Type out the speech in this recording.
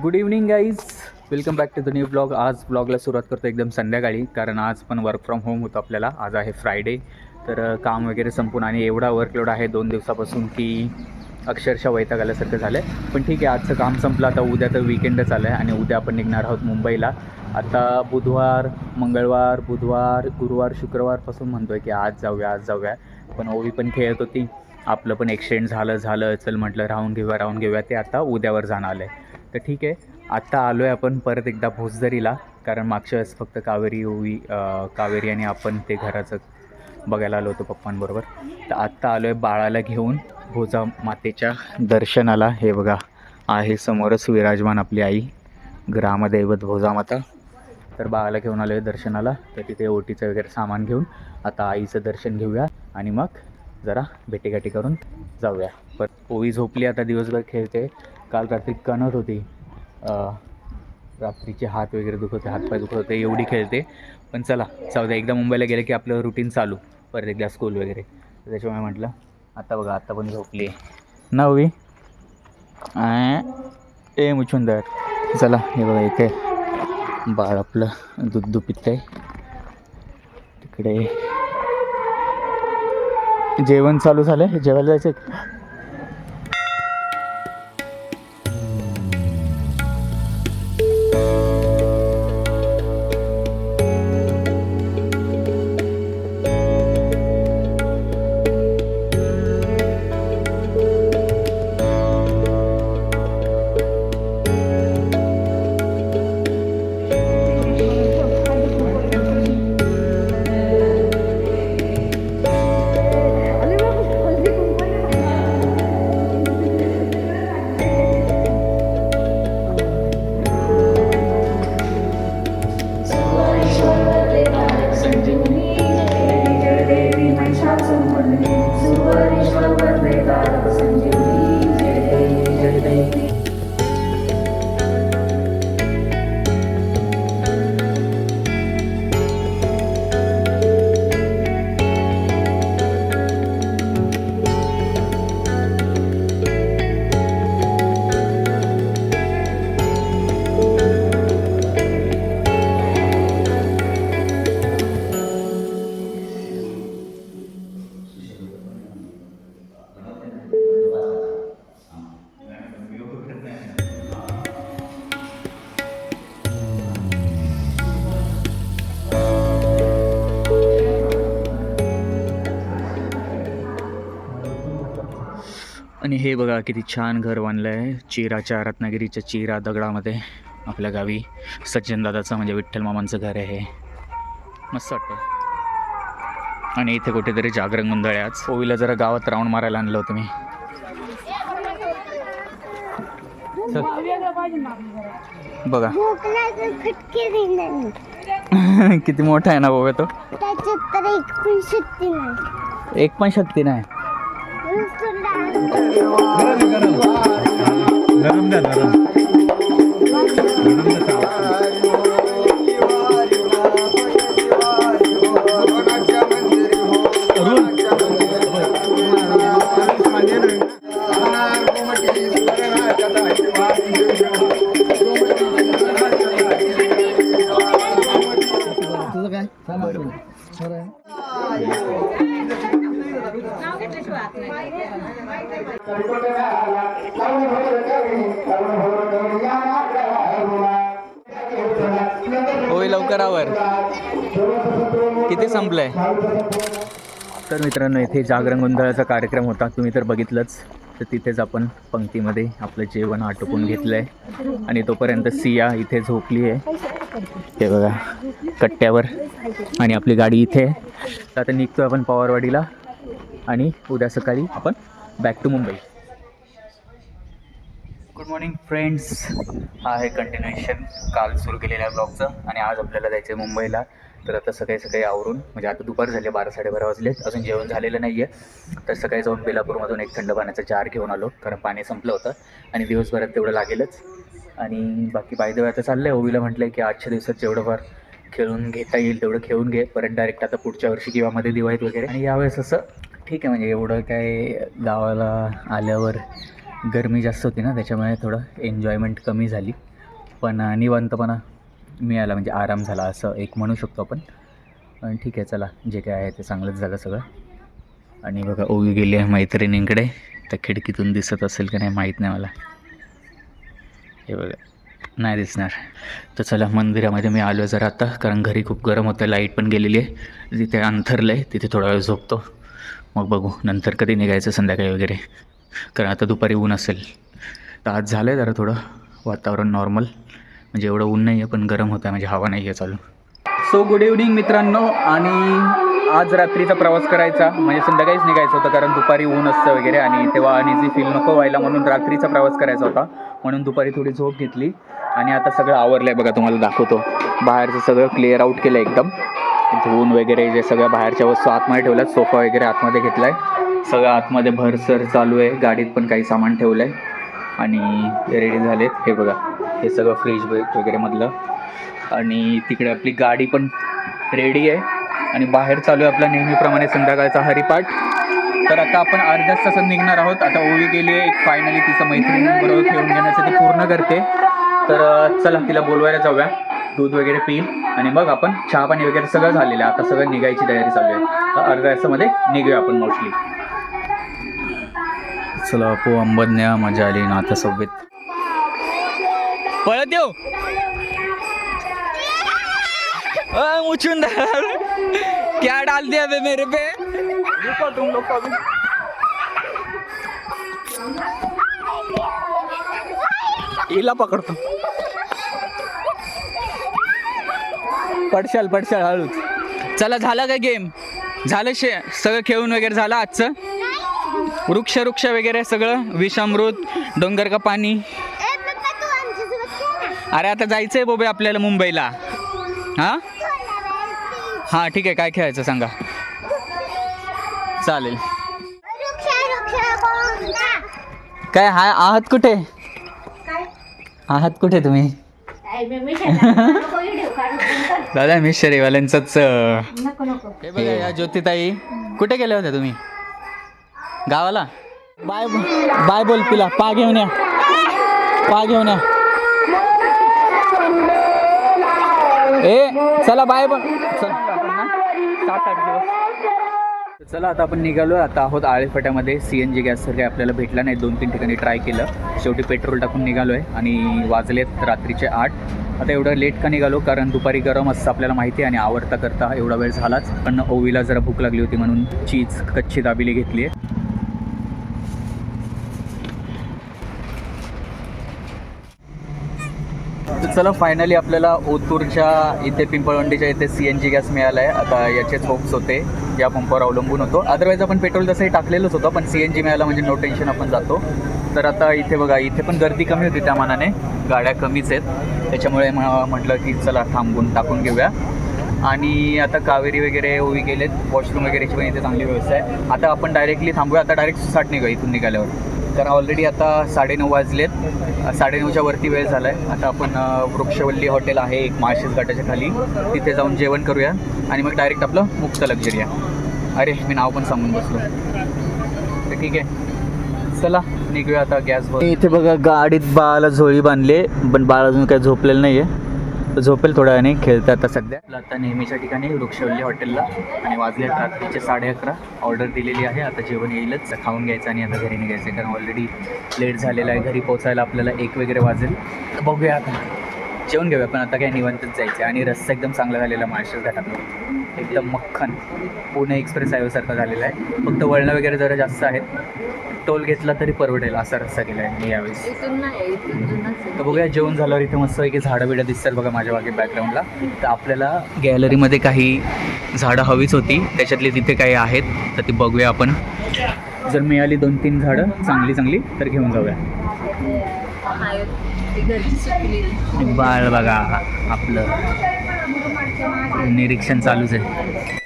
Good evening guys, welcome back to the new blog. आज ब्लॉगला सुरुवात करतो एकदम संध्याकाळी, कारण आज पण वर्क फ्रॉम होम होतं आपल्याला. आज आहे फ्रायडे, तर काम वगैरे संपून आणि एवढा वर्कलोड आहे 2 दिवसापासून की अक्षरशः वैताग आल्यासारखं झालं आहे. पण ठीक आहे, आजचं काम संपलं. आता उद्या तर विकेंडच आलं आहे आणि उद्या आपण निघणार आहोत मुंबईला. आता बुधवार, मंगळवार, बुधवार, गुरुवार, शुक्रवारपासून म्हणतो आहे की आज जाऊया. पण ओवी पण खेळत होती, आपलं पण एक्सटेंड झालं चल म्हटलं राहून घेऊया. ते आता उद्यावर जाणं आलं आहे. तर ठीक आहे, आत्ता आलो आहे आपण परत एकदा भोसदरीला, कारण मागच्या वेळेस फक्त कावेरी आणि आपण ते घराचं बघायला आलो होतो पप्पांबरोबर. तर आत्ता आलो आहे बाळाला घेऊन भोजा मातेच्या दर्शनाला. हे बघा, आहे समोरच विराजमान आपली आई, ग्रामदैवत भोजामाता. तर बाळाला घेऊन आलो आहे दर्शनाला. तर तिथे ओटीचं वगैरे सामान घेऊन आता आईचं दर्शन घेऊया आणि मग जरा भेटीगाठी करून जाऊया. पण ओवी झोपली, आता दिवसभर खेळते. काल रात्री कणत होती, रात्रीचे हात वगैरे हातपाय दुखत होते, एवढी खेळते. पण चला जाऊ द्या, एकदा मुंबईला गेलं की आपलं रुटीन चालू परत एकदा स्कूल वगैरे. तर त्याच्यामुळे म्हटलं आता बघा, आता पण झोपली आहे ना ओवी. ए मुचुंदर, चला हे बघा इथे बाळ आपलं दूध पित आहे. तिकडे जेवण चालू झालं, जेवायला जायचं. आणि हे बघा किती छान घर बांधलं आहे चिराच्या, रत्नागिरीच्या चिरा दगडामध्ये आपल्या गावी. सचिन दादाचं म्हणजे विठ्ठल मामांचं घर आहे हे, मस्त वाटतं. आणि इथे कुठेतरी जागरण गोंधळ आहे आज. ओवीला जरा गावात राऊंड मारायला आणलं होतं मी. बघा किती मोठा आहे ना बाबा तो. एक पण शक्ती नाही. होय लवकर आवर, किती संपलंय. तर मित्रांनो, इथे जागरण गोंधळाचा कार्यक्रम होता, तुम्ही तर बघितलंच. तर तिथेच आपण पंक्तीमध्ये आपलं जेवण आटोपून घेतलं आहे आणि तोपर्यंत सिया इथे झोपली आहे, हे बघा कट्ट्यावर. आणि आपली गाडी इथे. तर आता निघतो आपण पवारवाडीला आणि उद्या सकाळी आपण back to Mumbai. Good morning friends, हा आहे कंटिन्युएशन काल सुरू केलेल्या ब्लॉगचं. आणि आज आपल्याला जायचं आहे मुंबईला. तर आता सकाळी आवरून, म्हणजे आता दुपार झाले, 12-12:30 वाजले, अजून जेवण झालेलं नाही आहे. तर सकाळी जाऊन बेलापूरमधून एक थंड पाण्याचा जार घेऊन आलो, कारण पाणी संपलं होतं आणि दिवसभरात तेवढं लागेलच. आणि बाकी बाय द वे आता चाललं आहे, ओवीला म्हटलं आहे की आजच्या दिवसात जेवढं फार खेळून घेता येईल तेवढं खेळून घे, परत डायरेक्ट आता पुढच्या वर्षी किंवा मध्ये दिवाळीत वगैरे. आणि यावेळेस असं ठीक आहे, म्हणजे एवढं काय गावाला आल्यावर गरमी जास्त होती ना, त्याच्यामुळे थोडं एन्जॉयमेंट कमी झाली. पण निवांतपणा मिळाला, म्हणजे आराम झाला असं एक म्हणू शकतो आपण. पण ठीक आहे, चला जे काय आहे ते चांगलंच झालं सगळं. आणि बघा ओवी गेली आहे मैत्रिणींकडे, त्या खिडकीतून दिसत असेल का नाही माहीत नाही मला, हे बघा नाही दिसणार. तर चला मंदिरामध्ये मी आलो आहे जरा आता, कारण घरी खूप गरम होतं, लाईट पण गेलेली आहे. तिथे अंथरलं आहे, तिथे थोडा वेळ झोपतो, मग बघू नंतर कधी निघायचं संध्याकाळी वगैरे, कारण आता दुपारी ऊन असेल. तर आज झालं आहे जरा थोडं वातावरण नॉर्मल, म्हणजे एवढं ऊन नाही आहे पण गरम होतं आहे, म्हणजे हवा नाही आहे चालू. सो गुड इव्हनिंग मित्रांनो. आणि आज रात्रीचा प्रवास करायचा, म्हणजे संध्याकाळीच निघायचं होतं, कारण दुपारी ऊन असतं वगैरे आणि तेव्हा अनइझी फील नको व्हायला, म्हणून रात्रीचा प्रवास करायचा होता. म्हणून दुपारी थोडी झोप घेतली आणि आता सगळं आवरलं आहे बघा, तुम्हाला दाखवतो. बाहेरचं सगळं क्लिअर आउट केलं एकदम, धुवून वगैरे जे सगळ्या बाहेरच्या वस्तू आतमध्ये ठेवल्यात, सोफा वगैरे आतमध्ये घेतला आहे, सगळं आतमध्ये भरसर चालू आहे. गाडीत पण काही सामान ठेवलं आहे आणि रेडी झालेत. हे बघा हे सगळं फ्रीज वगैरे मधलं, आणि तिकडे आपली गाडी पण रेडी आहे आणि बाहेर चालू आहे आपला नेहमीप्रमाणे संध्याकाळचा हरिपाठ. तर आता आपण अर्ध्या तासात निघणार आहोत. आता ओवी गेली आहे एक फायनली तिचं मैत्रिणींबरोबर खेळून घेण्यासाठी पूर्ण करते. तर चला तिला बोलवायला जाऊया, दूध वगैरे पिईल आणि मग आपण चहा पाणी वगैरे सगळं झालेलं आहे. आता सगळं निघायची तयारी चालू आहे, तर अर्ध्या तासामध्ये निघूया आपण मोस्टली. चला पो अंबदन्या, मजा आली नाथा सोबत. पळत येऊ उचून क्या डाल दिया बे मेरे पे. तुम लोग का भी हिला पकडतो, पडशाल हळूच. चला झालं का गेम, झालं सगळं खेळून वगैरे झालं आजचं. वृक्ष वगैरे सगळं, विषामृत, डोंगर का पाणी. अरे आता जायचंय बोबे आपल्याला मुंबईला. हां ठीक आहे, काय खेळायचं सांगा. चालेल. काय हाय, आहात कुठे, आहात कुठे तुम्ही. दादा मिशरीवाल्यांचंच. हे बघा या ज्योतिताई, कुठे गेल्या होत्या तुम्ही, गावाला. बाय बाय बोल तिला, पा घेऊन या, पा घेऊन या. ए चला बाय बोल. चला आता आपण निघालो. आता आहोत आळेफाट्यामध्ये. CNG गॅस तर काही आपल्याला भेटला नाही, 2-3 ठिकाणी ट्राय केलं, शेवटी पेट्रोल टाकून निघालो आहे. आणि वाजलेत रात्रीचे 8. आता एवढं लेट का निघालो, कारण दुपारी गरम असतं आपल्याला माहिती आहे, आणि आवरता करता एवढा वेळ झालाच. पण ओवीला जरा भूक लागली होती म्हणून चीज कच्ची दाबेली घेतली आहे. तर चला फायनली आपल्याला ओतूरच्या इथे पिंपळवंडीच्या इथे CNG गॅस मिळाला आहे. आता याचेच होप्स होते, या पंपावर अवलंबून होतो. अदरवाईज आपण पेट्रोल तसंही टाकलेलंच होतं, पण CNG मिळाला म्हणजे नो टेन्शन, आपण जातो. तर आता इथे बघा, इथे पण गर्दी कमी होती त्या मानाने, गाड्या कमीच आहेत, त्याच्यामुळे म्हटलं की चला थांबून टाकून घेऊया. आणि आता कावेरी वगैरे ओवी गेलेत, वॉशरूम वगैरेची पण इथे चांगली व्यवस्था आहे. आता आपण डायरेक्टली थांबूया, आता डायरेक्ट 60 निघूया इथून निघाल्यावर, कारण ऑलरेडी आता 9:30 वाजलेत, 9:30च्या वरती वेळ झाला आहे. आता आपण वृक्षवल्ली हॉटेल आहे एक माळशेज घाटाच्या खाली, तिथे जाऊन जेवण करूया आणि मग डायरेक्ट आपलं मुक्त लक्झरी आहे. अरे मी नाव पण सांगून बसलो. तर ठीक आहे, चला निघूया आता गॅस. इथे बघा गाडीत बाळाला झोळी बांधले, पण बाळ अजून काही झोपलेलं नाही आहे, तर झोपेल थोड्या वेळाने, खेळतं आता सध्या. आता नेहमीच्या ठिकाणी वृक्षवल्ली हॉटेलला, आणि वाजले रात्रीचे 11:30. ऑर्डर दिलेली आहे, आता जेवण येईलच, खाऊन घ्यायचं आणि आता घरी निघायचं, कारण ऑलरेडी लेट झालेलं आहे. घरी पोचायला आपल्याला 1 वगैरे वाजेल, तर बघूया आता जेवण घेऊया. पण आता काय निवांतच जायचं, आणि रस्ता एकदम चांगला झालेला माळशेज घाटातला, एकदम मक्खन पुणे एक्सप्रेस हायवेसारखा झालेला आहे. फक्त वळणं वगैरे जरा जास्त आहेत, टोल घेतला तरी परवडेल असा रस्ता केला आहे मी यावेळेस. तर बघूया जेवण झाल्यावर इथे मस्त की झाडं बिडं दिसतात बघा माझ्या मागे बॅकग्राऊंडला. तर आपल्याला गॅलरीमध्ये काही झाडं हवीच होती, त्याच्यातली तिथे काही आहेत, तर ती बघूया आपण. जर मिळाली 2-3 झाडं चांगली तर घेऊन जाऊया. बाळ बघा आपलं निरीक्षण चालूच आहे.